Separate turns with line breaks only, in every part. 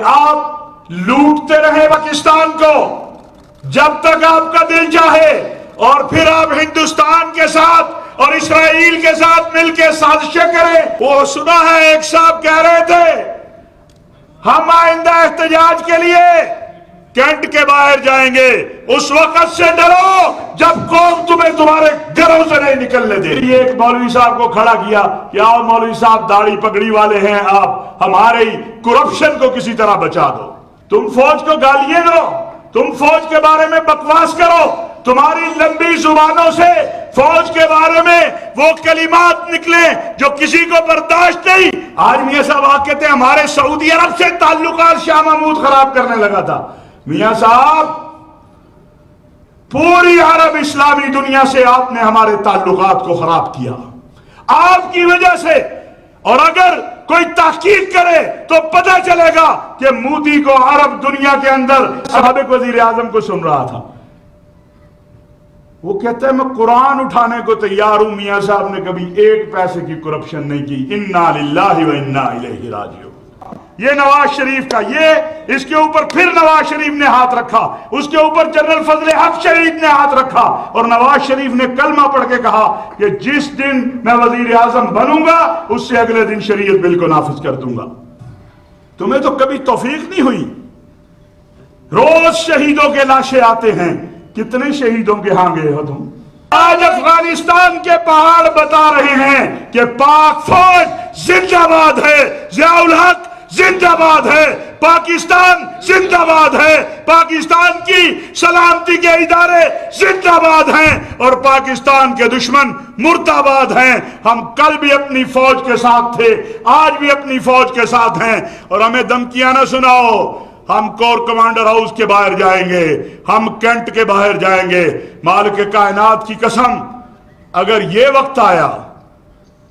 آپ لوٹتے رہے پاکستان کو جب تک آپ کا دل چاہے، اور پھر آپ ہندوستان کے ساتھ اور اسرائیل کے ساتھ مل کے سازشیں کریں۔ وہ سنا ہے ایک صاحب کہہ رہے تھے ہم آئندہ احتجاج کے لیے کینٹ کے باہر جائیں گے، اس وقت سے ڈرو جب قوم تمہیں تمہارے گھروں سے نہیں نکلنے دے۔ یہ ایک مولوی صاحب کو کھڑا کیا کہ آؤ مولوی صاحب داڑھی پگڑی والے ہیں آپ، ہمارے کرپشن کو کسی طرح بچا دو۔ تم فوج کو گالیاں دو، تم فوج کے بارے میں بکواس کرو، تمہاری لمبی زبانوں سے فوج کے بارے میں وہ کلمات نکلیں جو کسی کو برداشت نہیں۔ آج میاں صاحب آ کہتے ہیں ہمارے سعودی عرب سے تعلقات شاہ محمود خراب کرنے لگا تھا۔ میاں صاحب پوری عرب اسلامی دنیا سے آپ نے ہمارے تعلقات کو خراب کیا آپ کی وجہ سے، اور اگر کوئی تحقیق کرے تو پتہ چلے گا کہ مودی کو عرب دنیا کے اندر سابق وزیر اعظم کو سن رہا تھا۔ وہ کہتے ہیں میں قرآن اٹھانے کو تیار ہوں، میاں صاحب نے کبھی ایک پیسے کی کرپشن نہیں کی۔ انا للہ و انا الیہ راجعون۔ یہ نواز شریف کا، یہ اس کے اوپر پھر نواز شریف نے ہاتھ رکھا، اس کے اوپر جنرل فضل حق شریف نے ہاتھ رکھا، اور نواز شریف نے کلمہ پڑھ کے کہا کہ جس دن میں وزیر اعظم بنوں گا اس سے اگلے دن شریعت بل کو نافذ کر دوں گا۔ تمہیں تو کبھی توفیق نہیں ہوئی۔ روز شہیدوں کے لاشیں آتے ہیں، کتنے شہیدوں کے ہاں گئے ہو تم؟ آج افغانستان کے پہاڑ بتا رہے ہیں کہ پاک فوج زندہ باد ہے، ضیاء الحق زندہ باد ہے، پاکستان زندہ باد ہے، پاکستان کی سلامتی کے ادارے زندہ باد ہیں، اور پاکستان کے دشمن مرداباد ہیں۔ ہم کل بھی اپنی فوج کے ساتھ تھے، آج بھی اپنی فوج کے ساتھ ہیں، اور ہمیں دھمکیاں نہ سناؤ۔ ہم کور کمانڈر ہاؤس کے باہر جائیں گے، ہم کینٹ کے باہر جائیں گے، مالک کائنات کی قسم اگر یہ وقت آیا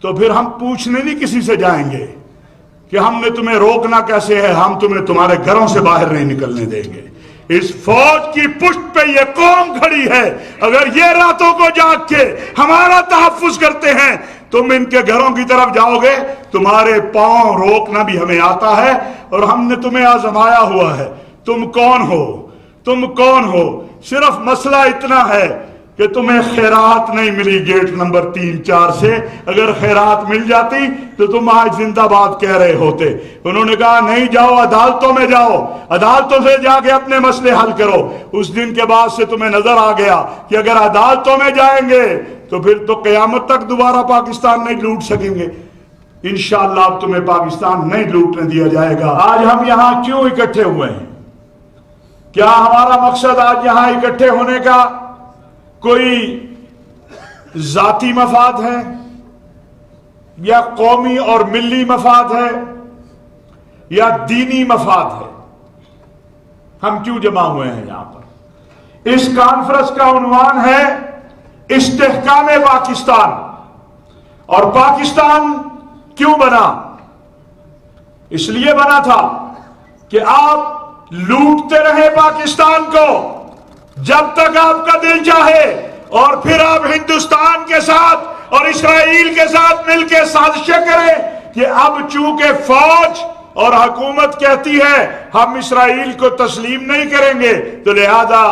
تو پھر ہم پوچھنے نہیں کسی سے جائیں گے کہ ہم نے تمہیں روکنا کیسے ہے، ہم تمہیں تمہارے گھروں سے باہر نہیں نکلنے دیں گے۔ اس فوج کی پشت پہ یہ قوم کھڑی ہے، اگر یہ راتوں کو جاگ کے ہمارا تحفظ کرتے ہیں تم ان کے گھروں کی طرف جاؤ گے، تمہارے پاؤں روکنا بھی ہمیں آتا ہے، اور ہم نے تمہیں آزمایا ہوا ہے۔ تم کون ہو؟ تم کون ہو؟ صرف مسئلہ اتنا ہے کہ تمہیں خیرات نہیں ملی گیٹ نمبر 3-4 سے، اگر خیرات مل جاتی تو تم آج زندہ باد کہہ رہے ہوتے۔ انہوں نے کہا نہیں جاؤ، عدالتوں میں جاؤ، عدالتوں سے جا کے اپنے مسئلے حل کرو۔ اس دن کے بعد سے تمہیں نظر آ گیا کہ اگر عدالتوں میں جائیں گے تو پھر تو قیامت تک دوبارہ پاکستان نہیں لوٹ سکیں گے۔ انشاءاللہ اب تمہیں پاکستان نہیں لوٹنے دیا جائے گا۔ آج ہم یہاں کیوں اکٹھے ہوئے ہیں؟ کیا ہمارا مقصد آج یہاں اکٹھے ہونے کا کوئی ذاتی مفاد ہے یا قومی اور ملی مفاد ہے یا دینی مفاد ہے؟ ہم کیوں جمع ہوئے ہیں یہاں پر؟ اس کانفرنس کا عنوان ہے استحکام پاکستان۔ اور پاکستان کیوں بنا؟ اس لیے بنا تھا کہ آپ لوٹتے رہے پاکستان کو جب تک آپ کا دل چاہے، اور پھر آپ ہندوستان کے ساتھ اور اسرائیل کے ساتھ مل کے سازشیں کریں کہ اب چونکہ فوج اور حکومت کہتی ہے ہم اسرائیل کو تسلیم نہیں کریں گے، تو لہذا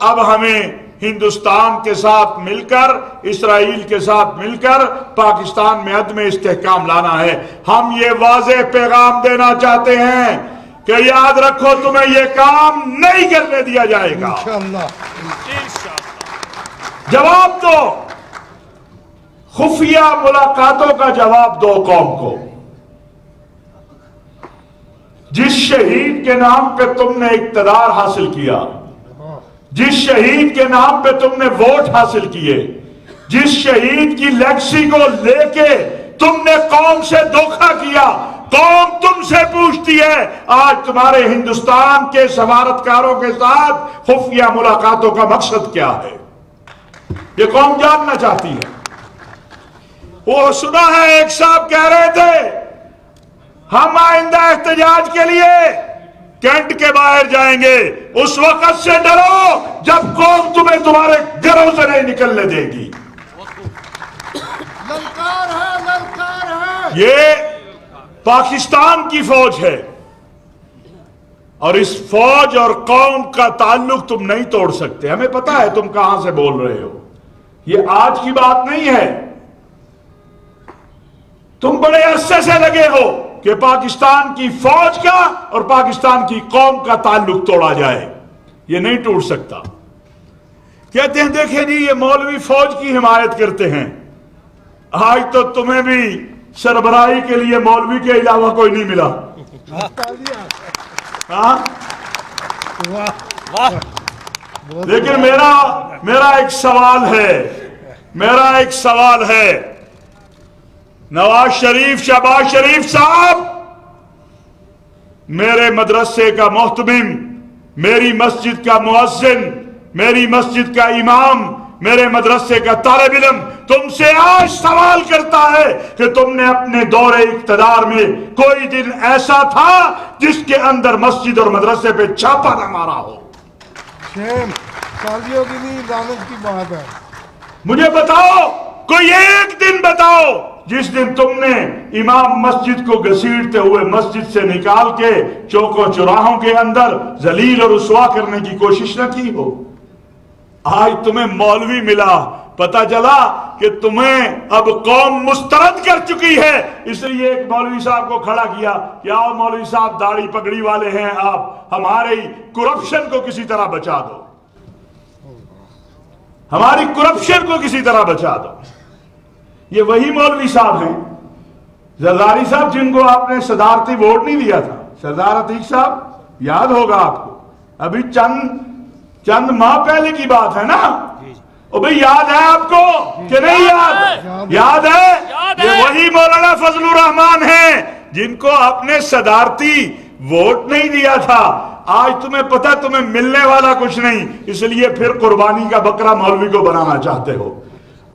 اب ہمیں ہندوستان کے ساتھ مل کر، اسرائیل کے ساتھ مل کر پاکستان میں عدم استحکام لانا ہے۔ ہم یہ واضح پیغام دینا چاہتے ہیں کہ یاد رکھو تمہیں یہ کام نہیں کرنے دیا جائے گا۔ جواب دو، خفیہ ملاقاتوں کا جواب دو قوم کو۔ جس شہید کے نام پہ تم نے اقتدار حاصل کیا، جس شہید کے نام پہ تم نے ووٹ حاصل کیے، جس شہید کی لیگسی کو لے کے تم نے قوم سے دھوکہ کیا، قوم تم سے پوچھتی ہے آج تمہارے ہندوستان کے سفارتکاروں کے ساتھ خفیہ ملاقاتوں کا مقصد کیا ہے؟ یہ قوم جاننا چاہتی ہے۔ وہ سنا ہے ایک صاحب کہہ رہے تھے ہم آئندہ احتجاج کے لیے کینٹ کے باہر جائیں گے، اس وقت سے ڈرو جب قوم تمہیں تمہارے گھروں سے نہیں نکلنے دے گی۔
للکار ہے، للکار ہے۔
یہ پاکستان کی فوج ہے، اور اس فوج اور قوم کا تعلق تم نہیں توڑ سکتے. ہمیں پتا ہے تم کہاں سے بول رہے ہو. یہ آج کی بات نہیں ہے. تم بڑے عرصے سے لگے ہو کہ پاکستان کی فوج کا اور پاکستان کی قوم کا تعلق توڑا جائے. یہ نہیں ٹوٹ سکتا. کہتے ہیں دیکھیں جی یہ مولوی فوج کی حمایت کرتے ہیں. آج تو تمہیں بھی سربراہی کے لیے مولوی کے علاوہ کوئی نہیں ملا. ہاں لیکن میرا ایک سوال ہے. نواز شریف شہباز شریف صاحب میرے مدرسے کا محتمم، میری مسجد کا مؤذن، میری مسجد کا امام، میرے مدرسے کا طالب علم تم سے آج سوال کرتا ہے کہ تم نے اپنے دور اقتدار میں کوئی دن ایسا تھا جس کے اندر مسجد اور مدرسے پہ چھاپا نہ مارا ہو؟
سالیوں کی نہیں لعنت کی بات ہے.
مجھے بتاؤ، کوئی ایک دن بتاؤ جس دن تم نے امام مسجد کو گھسیٹتے ہوئے مسجد سے نکال کے چوکوں چوراہوں کے اندر ذلیل اور رسوا کرنے کی کوشش نہ کی ہو. آج تمہیں مولوی ملا، پتا چلا کہ تمہیں اب قوم مسترد کر چکی ہے. اس لیے ایک مولوی صاحب کو کھڑا کیا کہ آؤ مولوی صاحب داڑھی پگڑی والے ہیں آپ، ہمارے کرپشن کو کسی طرح بچا دو، ہماری کرپشن کو کسی طرح بچا دو. یہ وہی مولوی صاحب ہیں زرداری صاحب جن کو آپ نے صدارتی ووٹ نہیں دیا تھا. سردار عتیق صاحب یاد ہوگا آپ کو، ابھی چند ماہ پہلے کی بات ہے نا. او بھئی یاد ہے آپ کو کہ نہیں یاد؟ یاد ہے. یہ وہی مولانا فضل الرحمان ہیں جن کو آپ نے صدارتی ووٹ نہیں دیا تھا. آج تمہیں پتہ تمہیں ملنے والا کچھ نہیں، اس لیے پھر قربانی کا بکرا مولوی کو بنانا چاہتے ہو.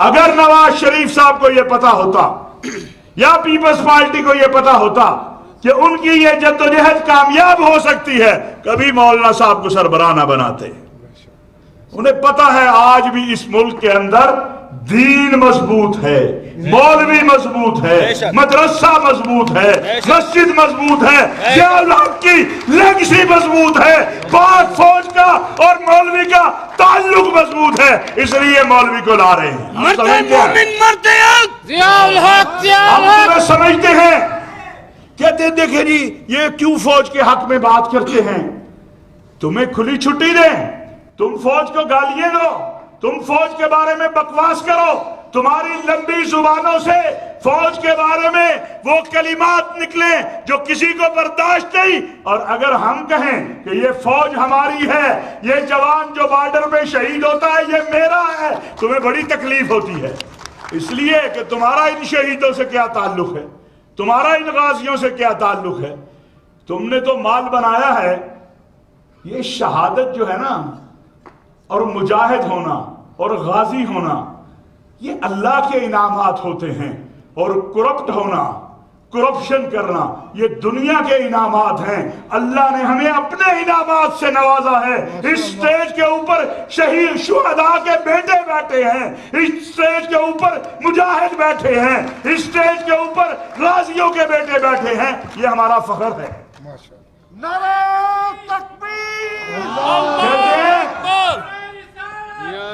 اگر نواز شریف صاحب کو یہ پتا ہوتا یا پیپلز پارٹی کو یہ پتا ہوتا کہ ان کی یہ جدوجہد کامیاب ہو سکتی ہے، کبھی مولانا صاحب کو سربراہ نہ بناتے. انہیں پتا ہے آج بھی اس ملک کے اندر دین مضبوط ہے، مولوی مضبوط ہے، مدرسہ مضبوط ہے، مسجد مضبوط ہے، ضیاء الحق کی لیگسی مضبوط ہے، پاک فوج کا اور مولوی کا تعلق مضبوط ہے. اس لیے مولوی کو لا رہے ہیں. ہم سمجھتے ہیں، کہتے ہیں دیکھیں جی یہ کیوں فوج کے حق میں بات کرتے ہیں. تمہیں کھلی چھٹی دیں، تم فوج کو گالیاں دو، تم فوج کے بارے میں بکواس کرو، تمہاری لمبی زبانوں سے فوج کے بارے میں وہ کلمات نکلیں جو کسی کو برداشت نہیں. اور اگر ہم کہیں کہ یہ فوج ہماری ہے، یہ جوان جو بارڈر پہ شہید ہوتا ہے یہ میرا ہے، تمہیں بڑی تکلیف ہوتی ہے. اس لیے کہ تمہارا ان شہیدوں سے کیا تعلق ہے، تمہارا ان غازیوں سے کیا تعلق ہے. تم نے تو مال بنایا ہے. یہ شہادت جو ہے نا، اور مجاہد ہونا اور غازی ہونا، یہ اللہ کے انعامات ہوتے ہیں. اور کرپٹ ہونا، کرپشن کرنا، یہ دنیا کے انعامات ہیں. اللہ نے ہمیں اپنے انعامات سے نوازا ہے. اس سٹیج کے اوپر شہید شہداء کے بیٹے بیٹھے ہیں، اس سٹیج کے اوپر مجاہد بیٹھے ہیں، اس سٹیج کے اوپر غازیوں کے بیٹے بیٹھے ہیں. یہ ہمارا فخر ہے.
نعرہ تکبیر!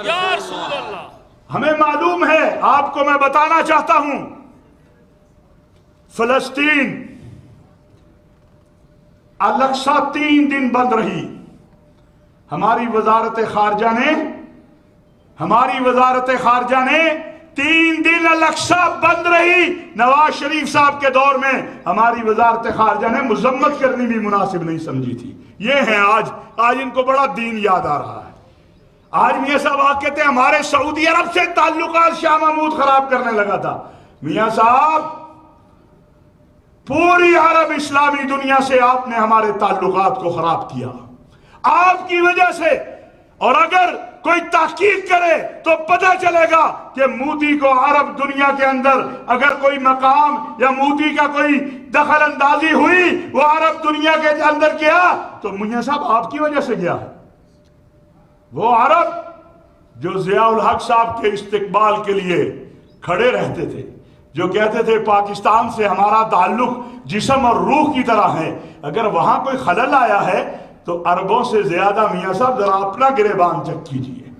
یا رسول اللہ!
ہمیں معلوم ہے، آپ کو میں بتانا چاہتا ہوں، فلسطین الاقصی 3 دن بند رہی. ہماری وزارت خارجہ نے 3 دن الاقصی بند رہی. نواز شریف صاحب کے دور میں ہماری وزارت خارجہ نے مذمت کرنی بھی مناسب نہیں سمجھی تھی. یہ ہیں آج ان کو بڑا دین یاد آ رہا ہے. آج میاں صاحب آپ کہتے ہیں ہمارے سعودی عرب سے تعلقات شاہ محمود خراب کرنے لگا تھا. میاں صاحب پوری عرب اسلامی دنیا سے آپ نے ہمارے تعلقات کو خراب کیا آپ کی وجہ سے. اور اگر کوئی تحقیق کرے تو پتہ چلے گا کہ مودی کو عرب دنیا کے اندر اگر کوئی مقام یا مودی کا کوئی دخل اندازی ہوئی وہ عرب دنیا کے اندر کیا تو میاں صاحب آپ کی وجہ سے گیا ہے. وہ عرب جو ضیاء الحق صاحب کے استقبال کے لیے کھڑے رہتے تھے، جو کہتے تھے پاکستان سے ہمارا تعلق جسم اور روح کی طرح ہے، اگر وہاں کوئی خلل آیا ہے تو عربوں سے زیادہ میاں صاحب ذرا اپنا گریبان چیک کیجئے۔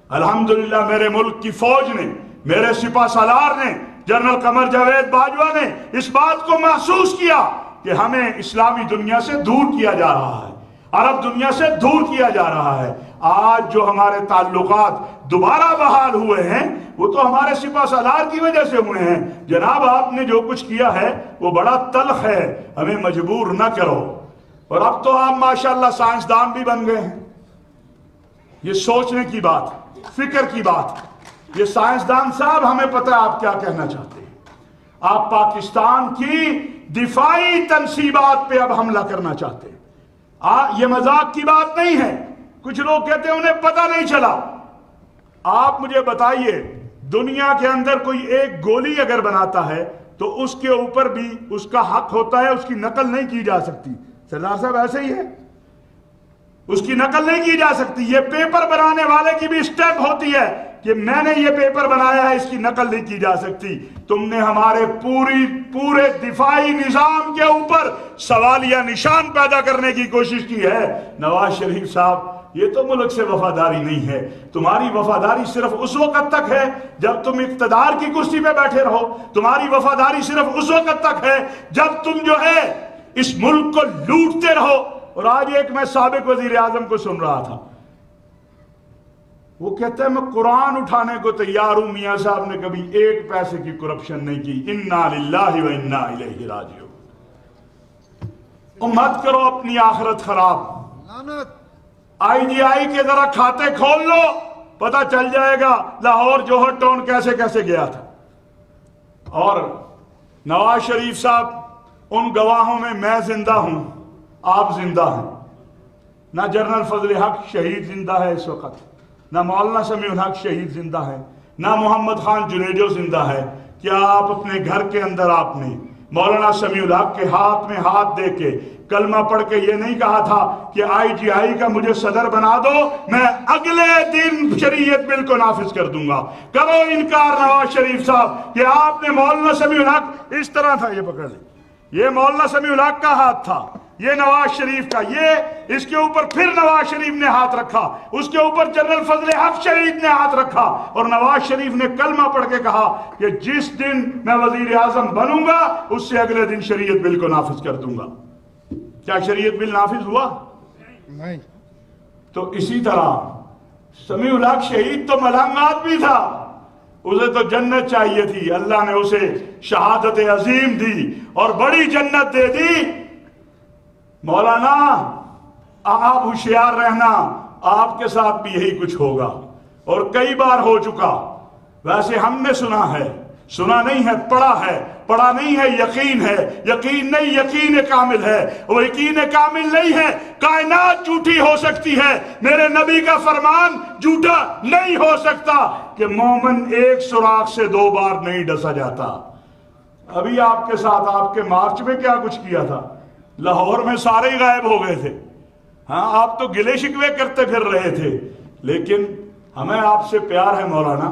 الحمدللہ میرے ملک کی فوج نے، میرے سپہ سالار نے، جنرل قمر جاوید باجوہ نے اس بات کو محسوس کیا کہ ہمیں اسلامی دنیا سے دور کیا جا رہا ہے، عرب دنیا سے دور کیا جا رہا ہے۔ آج جو ہمارے تعلقات دوبارہ بحال ہوئے ہیں وہ تو ہمارے سپہ سالار کی وجہ سے ہوئے ہیں۔ جناب آپ نے جو کچھ کیا ہے وہ بڑا تلخ ہے، ہمیں مجبور نہ کرو۔ اور اب تو آپ ماشاءاللہ سائنسدان بھی بن گئے ہیں۔ یہ سوچنے کی بات، فکر کی بات، یہ سائنسدان صاحب ہمیں پتہ ہے آپ کیا کہنا چاہتے ہیں۔ آپ پاکستان کی دفاعی تنصیبات پہ اب حملہ کرنا چاہتے ہیں۔ یہ مذاق کی بات نہیں ہے۔ کچھ لوگ کہتے ہیں انہیں پتہ نہیں چلا۔ آپ مجھے بتائیے، دنیا کے اندر کوئی ایک گولی اگر بناتا ہے تو اس کے اوپر بھی اس کا حق ہوتا ہے، اس کی نقل نہیں کی جا سکتی۔ سردار صاحب ایسے ہی ہے، اس کی نقل نہیں کی جا سکتی۔ یہ پیپر بنانے والے کی بھی اسٹیپ ہوتی ہے کہ میں نے یہ پیپر بنایا ہے، اس کی نقل نہیں کی جا سکتی۔ تم نے ہمارے پورے دفاعی نظام کے اوپر سوالیہ نشان پیدا کرنے کی کوشش کی ہے۔ نواز شریف صاحب، یہ تو ملک سے وفاداری نہیں ہے، تمہاری وفاداری صرف اس وقت تک ہے جب تم اقتدار کی کرسی پہ بیٹھے رہو، تمہاری وفاداری صرف اس وقت تک ہے جب تم جو ہے اس ملک کو لوٹتے رہو۔ اور آج ایک میں سابق وزیر اعظم کو سن رہا تھا، وہ کہتا ہے میں قرآن اٹھانے کو تیار ہوں، میاں صاحب نے کبھی ایک پیسے کی کرپشن نہیں کی۔ انا للہ و انا الیہ راجعون۔ مت کرو اپنی آخرت خراب۔ آئی جی آئی کے ذرا کھاتے کھول لو، پتہ چل جائے گا لاہور جوہر ٹاؤن کیسے کیسے گیا تھا۔ اور نواز شریف صاحب، ان گواہوں میں میں زندہ ہوں، آپ زندہ ہیں۔ نہ جنرل فضل حق شہید زندہ ہے اس وقت، نہ مولانا سمیع الحق شہید زندہ ہے، نہ محمد خان جنیجو زندہ ہے۔ کیا آپ اپنے گھر کے اندر آپ نے مولانا سمیع الحق کے ہاتھ میں ہاتھ دے کے کلمہ پڑھ کے یہ نہیں کہا تھا کہ آئی جی آئی کا مجھے صدر بنا دو، میں اگلے دن شریعت بل کو نافذ کر دوں گا؟ کرو انکار نواز شریف صاحب کہ آپ نے مولانا سمیع الحق اس طرح تھا، یہ پکڑ لیں، یہ مولانا سمیع الحق کا ہاتھ تھا، یہ نواز شریف کا، یہ اس کے اوپر پھر نواز شریف نے ہاتھ رکھا، اس کے اوپر جنرل فضل حق شہید نے ہاتھ رکھا، اور نواز شریف نے کلمہ پڑھ کے کہا کہ جس دن میں وزیر اعظم بنوں گا اس سے اگلے دن شریعت بل کو نافذ کر دوں گا۔ کیا شریعت بل نافذ ہوا؟
نہیں۔
تو اسی طرح سمیع الحق شہید تو ملنگات بھی تھا، اسے تو جنت چاہیے تھی، اللہ نے اسے شہادت عظیم دی اور بڑی جنت دے دی۔ مولانا آپ ہوشیار رہنا، آپ کے ساتھ بھی یہی کچھ ہوگا، اور کئی بار ہو چکا۔ ویسے ہم نے سنا ہے، سنا نہیں ہے، پڑھا ہے، پڑھا نہیں ہے، یقین ہے، یقین نہیں، یقین کامل ہے۔ وہ یقین کامل نہیں ہے، کائنات جھوٹی ہو سکتی ہے، میرے نبی کا فرمان جھوٹا نہیں ہو سکتا کہ مومن ایک سوراخ سے 2 بار نہیں ڈسا جاتا۔ ابھی آپ کے ساتھ آپ کے مارچ میں کیا کچھ کیا تھا؟ لاہور میں سارے ہی غائب ہو گئے تھے۔ ہاں، آپ تو گلے شکوے کرتے پھر رہے تھے، لیکن ہمیں آپ سے پیار ہے مولانا۔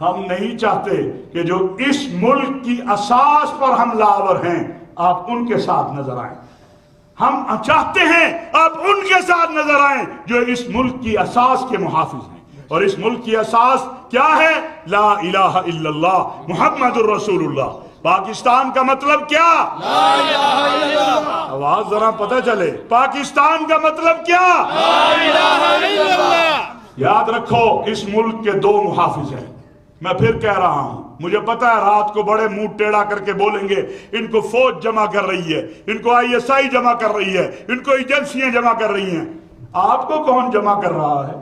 ہم نہیں چاہتے کہ جو اس ملک کی اساس پر حملہ آور ہیں آپ ان کے ساتھ نظر آئیں۔ ہم چاہتے ہیں آپ ان کے ساتھ نظر آئیں جو اس ملک کی اساس کے محافظ ہیں، اور اس ملک کی اساس کیا ہے؟ لا الہ الا اللہ محمد الرسول اللہ۔ پاکستان کا مطلب کیا؟ لا الہ الا اللہ۔ آواز ذرا پتہ چلے، پاکستان کا مطلب کیا؟ لا الہ الا اللہ۔ یاد رکھو، اس ملک کے 2 محافظ ہیں۔ میں پھر کہہ رہا ہوں، مجھے پتا ہے رات کو بڑے منہ ٹیڑھا کر کے بولیں گے ان کو فوج جمع کر رہی ہے، ان کو آئی ایس آئی جمع کر رہی ہے، ان کو ایجنسیاں جمع کر رہی ہیں۔ آپ کو کون جمع کر رہا ہے؟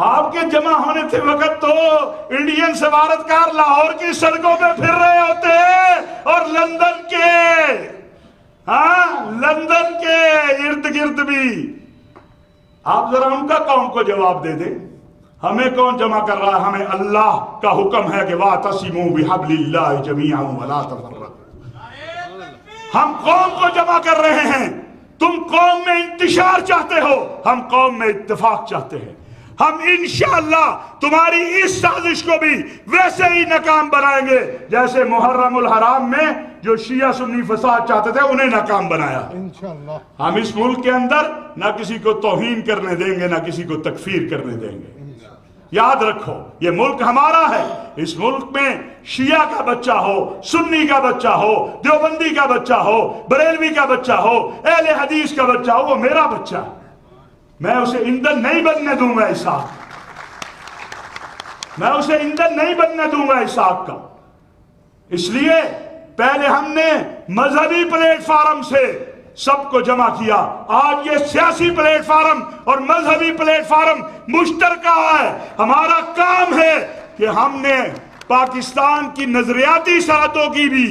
آپ کے جمع ہونے تھے وقت تو انڈین سفارتکار لاہور کی سڑکوں پہ پھر رہے ہوتے ہیں، اور لندن کے ارد گرد بھی۔ آپ ذرا ان کا قوم کو جواب دے دیں، ہمیں کون جمع کر رہا ہے؟ ہمیں اللہ کا حکم ہے کہ وَاعْتَصِمُوا بِحَبْلِ اللَّهِ جَمِيعًا وَلَا تَفَرَّقُوا۔ ہم قوم کو جمع کر رہے ہیں، تم قوم میں انتشار چاہتے ہو، ہم قوم میں اتفاق چاہتے ہیں۔ ہم انشاءاللہ تمہاری اس سازش کو بھی ویسے ہی ناکام بنائیں گے جیسے محرم الحرام میں جو شیعہ سنی فساد چاہتے تھے انہیں ناکام بنایا.
انشاءاللہ
ہم اس ملک کے اندر نہ کسی کو توہین کرنے دیں گے نہ کسی کو تکفیر کرنے دیں گے. یاد رکھو یہ ملک ہمارا ہے. اس ملک میں شیعہ کا بچہ ہو, سنی کا بچہ ہو, دیوبندی کا بچہ ہو, بریلوی کا بچہ ہو, اہل حدیث کا بچہ ہو, وہ میرا بچہ ہے. میں اسے ایندھن نہیں بننے دوں گا اس آگ, میں اسے ایندھن نہیں بننے دوں گا اس آگ کا. اس لیے پہلے ہم نے مذہبی پلیٹ فارم سے سب کو جمع کیا. آج یہ سیاسی پلیٹ فارم اور مذہبی پلیٹ فارم مشترکہ ہے. ہمارا کام ہے کہ ہم نے پاکستان کی نظریاتی سرحدوں کی بھی,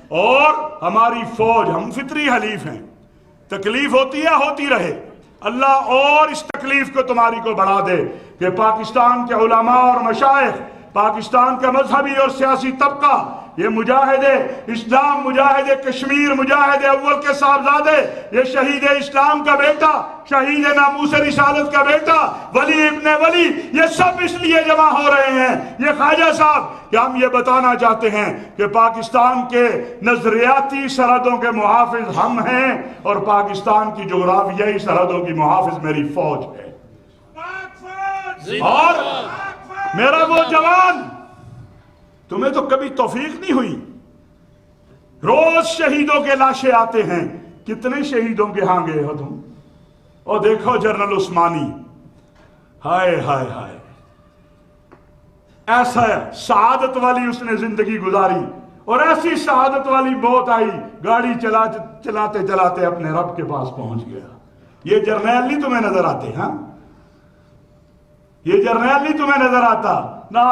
اور ہماری فوج, ہم فطری حلیف ہیں, تکلیف ہوتی ہے ہوتی رہے, اللہ اور اس تکلیف کو تمہاری کو بڑھا دے کہ پاکستان کے علماء اور مشائخ, پاکستان کا مذہبی اور سیاسی طبقہ, یہ مجاہد اسلام, مجاہد کشمیر, مجاہد اول کے صاحبزادے, یہ شہید اسلام کا بیٹا, شہید ناموس رسالت کا بیٹا, ولی ابن ولی, یہ سب اس لیے جمع ہو رہے ہیں یہ خواجہ صاحب کہ ہم یہ بتانا چاہتے ہیں کہ پاکستان کے نظریاتی سرحدوں کے محافظ ہم ہیں اور پاکستان کی جغرافیائی سرحدوں کی محافظ میری فوج ہے. اور میرا وہ جوان, تمہیں تو کبھی توفیق نہیں ہوئی, روز شہیدوں کے لاشیں آتے ہیں. کتنے شہیدوں کے ہاں گئے ہو تم؟ اور دیکھو جنرل عثمانی, ہائے ہائے ہائے, ایسا سعادت والی اس نے زندگی گزاری, اور ایسی سعادت والی موت آئی, گاڑی چلاتے چلاتے اپنے رب کے پاس پہنچ گیا. یہ جرنیل نہیں تمہیں نظر آتے؟ ہاں, یہ جرنیل نہیں تمہیں نظر آتا؟ نہ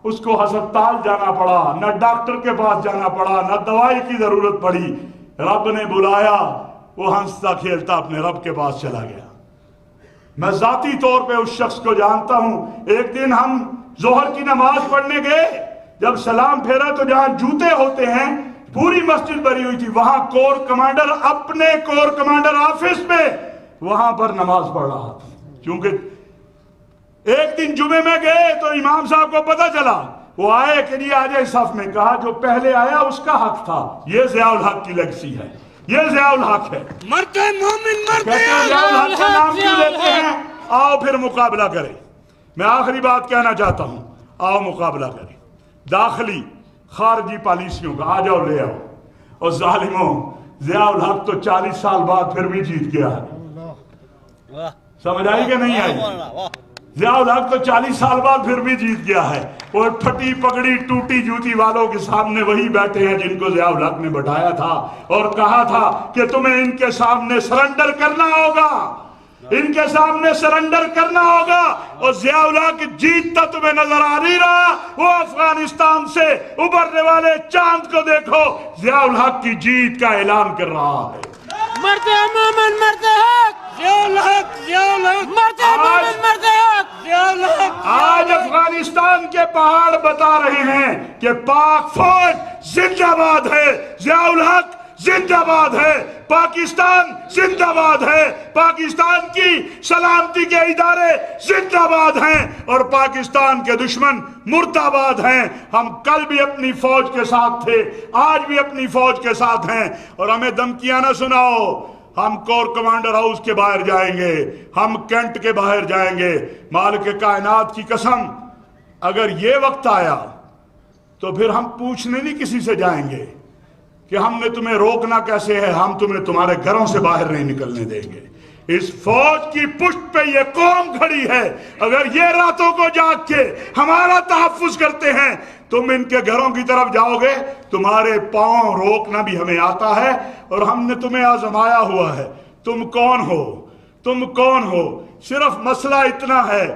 اس کو ہسپتال جانا پڑا, نہ ڈاکٹر کے پاس جانا پڑا, نہ دوائی کی ضرورت پڑی, رب نے بلایا, وہ ہنستا کھیلتا اپنے رب کے پاس چلا گیا. میں ذاتی طور پہ اس شخص کو جانتا ہوں. ایک دن ہم ظہر کی نماز پڑھنے گئے, جب سلام پھیرا تو جہاں جوتے ہوتے ہیں پوری مسجد بھری ہوئی تھی, وہاں کور کمانڈر اپنے کور کمانڈر آفس میں وہاں پر نماز پڑھ رہا تھا. کیونکہ ایک دن جمعے میں گئے تو امام صاحب کو پتہ چلا, وہ آئے کہ نہیں آ جائے صف میں, کہا جو پہلے آیا اس کا حق تھا. یہ ضیاء الحق کی لیگسی ہے, یہ ضیاء الحق ہے.
مرتے مومن مرتے,
کہتے ہیں ضیاء الحق کا نام کیوں لیتے ہیں؟ آؤ پھر مقابلہ کریں. میں آخری بات کہنا چاہتا ہوں, آؤ مقابلہ کریں داخلی خارجی پالیسیوں کا. آ جاؤ لے آؤ. اور ظالموں, ضیاء الحق تو 40 سال بعد پھر بھی جیت گیا ہے. سمجھ آئی کہ نہیں آئی؟ ضیاء الحق تو 40 سال بعد پھر بھی جیت گیا ہے. اور پھٹی پگڑی ٹوٹی جوتی والوں کے سامنے وہی بیٹھے ہیں جن کو ضیاء الحق نے بٹھایا تھا اور کہا تھا کہ تمہیں ان کے سامنے سرنڈر کرنا ہوگا, ان کے سامنے سرنڈر کرنا ہوگا. اور ضیاء الحق جیتتا تمہیں نظر آ نہیں رہا. وہ افغانستان سے ابھرنے والے چاند کو دیکھو, ضیاء الحق کی جیت کا اعلان کر رہا ہے.
مرتے مومن مرتے حق, ضیاء الحق, ضیاء الحق, مرتے مومن مرتے حق, ضیاء الحق.
آج افغانستان کے پہاڑ بتا رہے ہیں کہ پاک فوج زندہ باد ہے, ضیاء الحق زندہ باد ہے, پاکستان زندہ باد ہے, پاکستان کی سلامتی کے ادارے زندہ باد ہیں, اور پاکستان کے دشمن مرداباد ہیں. ہم کل بھی اپنی فوج کے ساتھ تھے, آج بھی اپنی فوج کے ساتھ ہیں. اور ہمیں دھمکیاں نہ سناؤ. ہم کور کمانڈر ہاؤس کے باہر جائیں گے, ہم کینٹ کے باہر جائیں گے. مالک کائنات کی قسم, اگر یہ وقت آیا تو پھر ہم پوچھنے نہیں کسی سے جائیں گے کہ ہم نے تمہیں روکنا کیسے ہے, ہم تمہیں تمہارے گھروں سے باہر نہیں نکلنے دیں گے. اس فوج کی پشت پہ یہ قوم کھڑی ہے. اگر یہ راتوں کو جاگ کے ہمارا تحفظ کرتے ہیں, تم ان کے گھروں کی طرف جاؤ گے, تمہارے پاؤں روکنا بھی ہمیں آتا ہے, اور ہم نے تمہیں آزمایا ہوا ہے. تم کون ہو, تم کون ہو؟ صرف مسئلہ اتنا ہے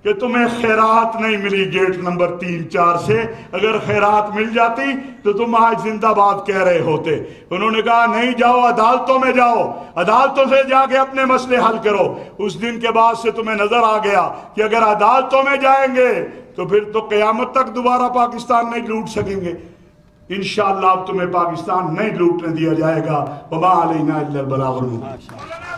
کہ تمہیں خیرات نہیں ملی گیٹ نمبر 3-4 سے. اگر خیرات مل جاتی تو تم آج زندہ باد کہہ رہے ہوتے. انہوں نے کہا نہیں جاؤ, عدالتوں میں جاؤ, عدالتوں سے جا کے اپنے مسئلے حل کرو. اس دن کے بعد سے تمہیں نظر آ گیا کہ اگر عدالتوں میں جائیں گے تو پھر تو قیامت تک دوبارہ پاکستان نہیں لوٹ سکیں گے. انشاءاللہ اب تمہیں پاکستان نہیں لوٹنے دیا جائے گا. وما علینا الا البلاغ المبین.